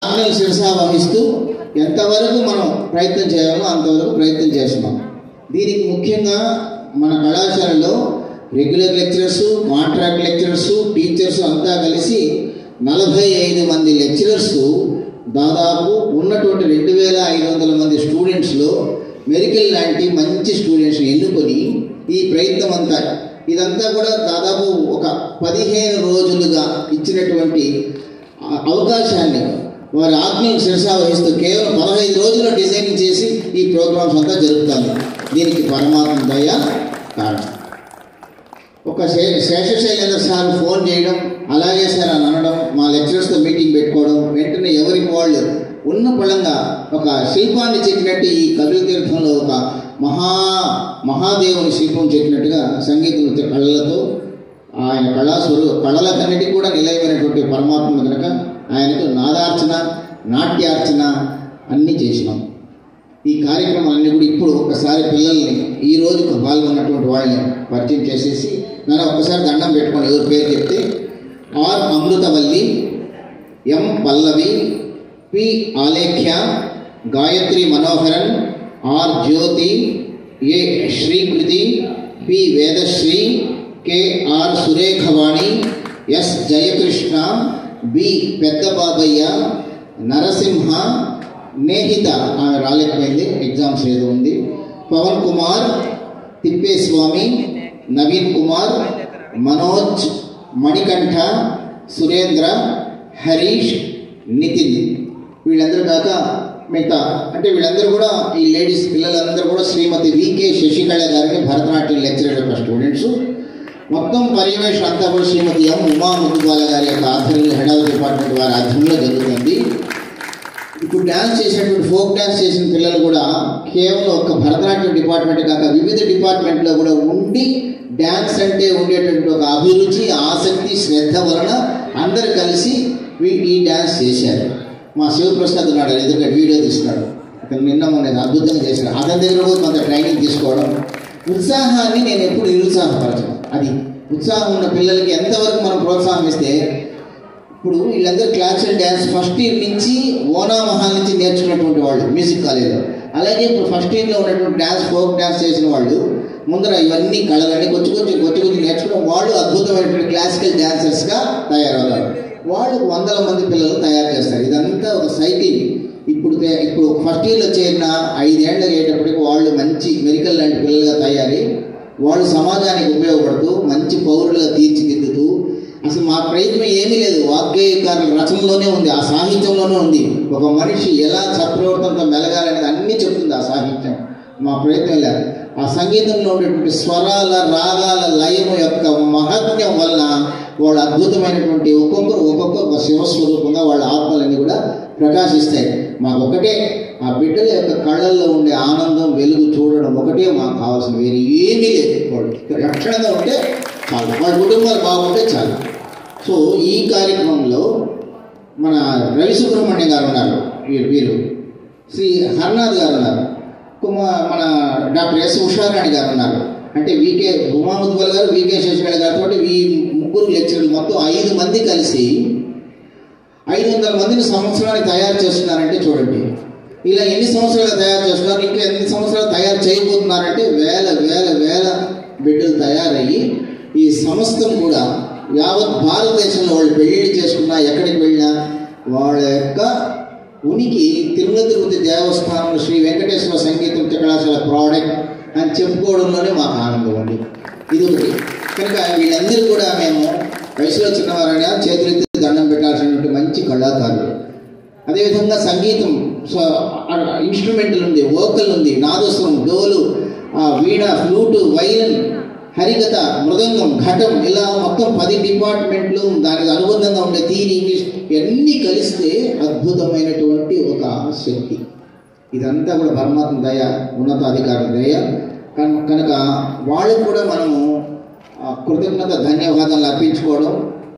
ఆజ్ఞలు శిరసా వహిస్తూ ఎంతవరకు మనం ప్రయత్నం చేయాలో అంతవరకు ప్రయత్నం చేస్తున్నాం. దీనికి ముఖ్యంగా మన కళాశాలలో regular lecturers, contract lecturers, teachers అంతా కలిసి 45 మంది లెక్చరర్స్ దాదాపు ఉన్నటువంటి 2500 మంది స్టూడెంట్స్లో మెరికల్ లాంటి మంచి స్టూడెంట్స్ని ఎన్నుకొని ఈ ప్రయత్నం అంతా ఇదంతా కూడా దాదాపు ఒక 15 రోజులుగా ఇచ్చినటువంటి అవకాశాన్ని వారి ఆత్మీయ శిరసా వహిస్తూ కేవలం 15 రోజుల్లో డిజైనింగ్ చేసి ఈ ప్రోగ్రామ్స్ అంతా జరుగుతుంది. దీనికి పరమాత్మ దయ కారణం. ఒక శేషశైలేంద్ర సార్ ఫోన్ చేయడం, అలాగే సార్ అని అనడం, మా లెక్చరర్స్తో మీటింగ్ పెట్టుకోవడం, వెంటనే ఎవరికి వాళ్ళు ఉన్న పళంగా ఒక శిల్పాన్ని చెక్కినట్టు ఈ కపిల తీర్థంలో ఒక మహాదేవుని శిల్పం చెక్కినట్టుగా సంగీత నృత్య కళలతో ఆయన కళలకన్నిటికీ కూడా నిలయమైనటువంటి పరమాత్మ కనుక ఆయనకు నాదార్చన, నాట్యార్చన అన్నీ చేసినాం. ఈ కార్యక్రమాలన్నీ కూడా ఇప్పుడు ఒకసారి పిల్లల్ని ఈ రోజుకు పాల్గొన్నటువంటి వాళ్ళని పరిచయం చేసేసి నన్ను ఒక్కసారి దండం పెట్టుకోండి. ఎవరి పేరు చెప్తే R Amruthavalli, M Pallavi, P Alekhya, Gayatri Manoharan, R Jyothi, A Srikruthi, P Vedasri, K R Surekhavani, S Jayakrishna, B Pedda Babayya, Narasimha, నేహిత ఆమె రాలేకపోయింది, ఎగ్జామ్స్ ఏదో ఉంది, పవన్ కుమార్, తిప్పేస్వామి, నవీన్ కుమార్, మనోజ్, మణికంఠ, సురేంద్ర, హరీష్, నితిన్. వీళ్ళందరూ కాక మిగతా అంటే వీళ్ళందరూ కూడా ఈ లేడీస్ పిల్లలందరూ కూడా శ్రీమతి వికే శశికళ గారిని భరతనాట్యం లెక్చరర్ యొక్క స్టూడెంట్స్. మొత్తం పర్యవేక్షణ అంతా కూడా శ్రీమతి ఎం ఉమా ముద్దుబాల గారి యొక్క ఆధ్వర్యంలో హెడ్ ఆఫ్ డిపార్ట్మెంట్ వారి ఆధ్వర్యంలో జరుగుతుంది. ఇప్పుడు డ్యాన్స్ చేసినటువంటి ఫోక్ డ్యాన్స్ చేసిన పిల్లలు కూడా కేవలం ఒక భరతనాట్యం డిపార్ట్మెంట్ కాక వివిధ డిపార్ట్మెంట్లో కూడా ఉండి డ్యాన్స్ అంటే ఉండేటువంటి ఒక అభిరుచి, ఆసక్తి, శ్రద్ధ వలన అందరు కలిసి ఈ డ్యాన్స్ చేశారు. మా శివప్రసాద్ ఉన్నాడు, ఎదురుగా వీడియో తీస్తున్నాడు. అతను నిన్న మొన్న అద్భుతంగా చేశాడు. అతని దగ్గర కూడా కొంత ట్రైనింగ్ తీసుకోవడం. ఉత్సాహాన్ని నేను ఎప్పుడు నిరుత్సాహపరచను. అది ఉత్సాహం ఉన్న పిల్లలకి ఎంతవరకు మనం ప్రోత్సాహం ఇస్తే, ఇప్పుడు వీళ్ళందరూ క్లాసికల్ డ్యాన్స్ ఫస్ట్ ఇయర్ నుంచి ఓనా మహాల్ నుంచి నేర్చుకున్నటువంటి వాళ్ళు మ్యూజిక్ కాలేజ్లో, అలాగే ఇప్పుడు ఫస్ట్ ఇయర్లో ఉన్నటువంటి డ్యాన్స్ ఫోక్ డ్యాన్స్ చేసిన వాళ్ళు ముందర ఇవన్నీ కళలన్నీ కొంచెం నేర్చుకుని వాళ్ళు అద్భుతమైనటువంటి క్లాసికల్ డ్యాన్సర్స్గా తయారవుతారు. వాళ్ళు 100 మంది పిల్లలు తయారు చేస్తారు. ఇదంతా ఒక సైకిల్. ఇప్పుడు ఫస్ట్ ఇయర్లో చేరిన 5 ఏళ్ళు అయ్యేటప్పటికి వాళ్ళు మంచి మెరికల్ లాంటి పిల్లలుగా తయారై వాళ్ళు సమాజానికి ఉపయోగపడుతూ మంచి పౌరులుగా తీర్చిదిద్దుతూ, అసలు మా ప్రయత్నం ఏమీ లేదు, వాగ్గేయకారుల రచనలోనే ఉంది, ఆ సాహిత్యంలోనే ఉంది. ఒక మనిషి ఎలా సత్ప్రవర్తనతో మెలగాలనేది అన్నీ చెప్తుంది ఆ సాహిత్యం. మా ప్రయత్నం లేదు. ఆ సంగీతంలో ఉండేటువంటి స్వరాల, రాగాల లయము యొక్క మహత్యం వలన వాళ్ళు అద్భుతమైనటువంటి ఒక్కొక్క శివస్వరూపంగా వాళ్ళ ఆత్మలన్నీ కూడా ప్రకాశిస్తాయి. మాకొక్కటే ఆ బిడ్డల యొక్క కళ్ళల్లో ఉండే ఆనందం, వెలుగు చూడడం ఒకటే మాకు కావాల్సిన, వేరే ఏమీ లేదు. వాళ్ళు రక్షణగా ఉంటే చాలు, వాళ్ళ కుటుంబాలు బాగుంటే చాలు. సో ఈ కార్యక్రమంలో మన రవి సుబ్రహ్మణ్యం గారు ఉన్నారు, వీరు శ్రీ హర్నాథ్ గారు ఉన్నారు, మన డాక్టర్ ఎస్ ఉషారాణి గారు ఉన్నారు. అంటే వికే ఉమాముద్దుల గారు, వికే శశికళ గారితో ఈ ముగ్గురు లెక్చరర్లు మొత్తం 5 మంది కలిసి 500 మందిని సంవత్సరానికి తయారు చేస్తున్నారంటే చూడండి. ఇలా ఎన్ని సంవత్సరాలు తయారు చేస్తున్నారు, ఇంకా ఎన్ని సంవత్సరాలు తయారు చేయబోతున్నారంటే వేల బిడ్డలు తయారయ్యి ఈ సమస్తం కూడా యావత్ భారతదేశంలో వాళ్ళు పెళ్ళిళ్ళు చేసుకున్నా, ఎక్కడికి వెళ్ళినా వాళ్ళ యొక్క ఉనికి తిరుపతి దేవస్థానంలో శ్రీ వెంకటేశ్వర సంగీత నృత్య కళాశాల ప్రోడక్ట్ అని చెప్పుకోవడంలోనే మాకు ఆనందం ఉంది. ఇది ఒకటి. కనుక వీళ్ళందరూ కూడా మేము వయసులో చిన్నవారైనా చేతులెత్తి దండం పెట్టాల్సినటువంటి మంచి కళాకారులు. అదేవిధంగా సంగీతం ఇన్స్ట్రుమెంటల్ ఉంది, వోకల్ ఉంది, నాదస్వరం, డోలు, వీణ, ఫ్లూటు, వైలన్, హరికథ, మృదంగం, ఘటం, ఇలా మొత్తం 10 డిపార్ట్మెంట్లు, దానికి అనుబంధంగా ఉండే థియరీ, ఇంగ్లీష్ ఇవన్నీ కలిస్తే అద్భుతమైనటువంటి ఒక శక్తి. ఇదంతా కూడా పరమాత్మ దయ, ఉన్నతాధికారుల దయ. కనుక వాళ్ళకు కూడా మనము కృతజ్ఞత ధన్యవాదాలు అర్పించుకోవడం.